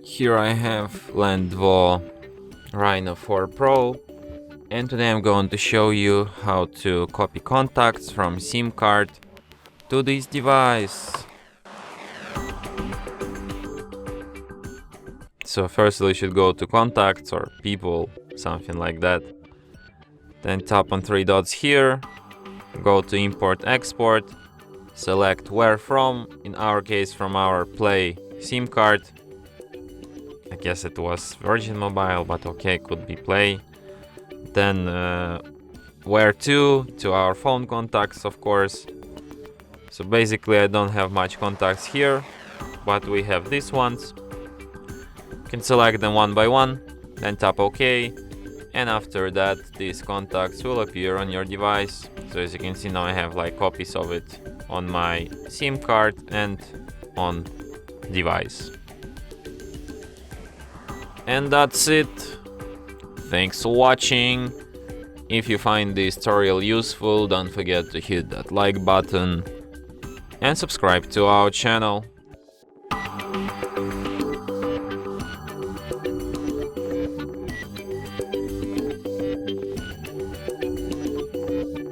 Here I have LANDVO Rino4 Pro, and today I'm going to show you how to copy contacts from SIM card to this device. So first we should go to contacts or people, something like that. Then tap on three dots here, go to import export, select where from, in our case from our Play SIM card. I guess it was Virgin Mobile, but okay, could be Play. Then where to our phone contacts, of course. So basically I don't have much contacts here, but we have these ones. You can select them one by one, then tap OK, and after that these contacts will appear on your device. So as you can see now I have like copies of it on my SIM card and on device. And that's it. Thanks for watching. If you find this tutorial useful, don't forget to hit that like button and subscribe to our channel.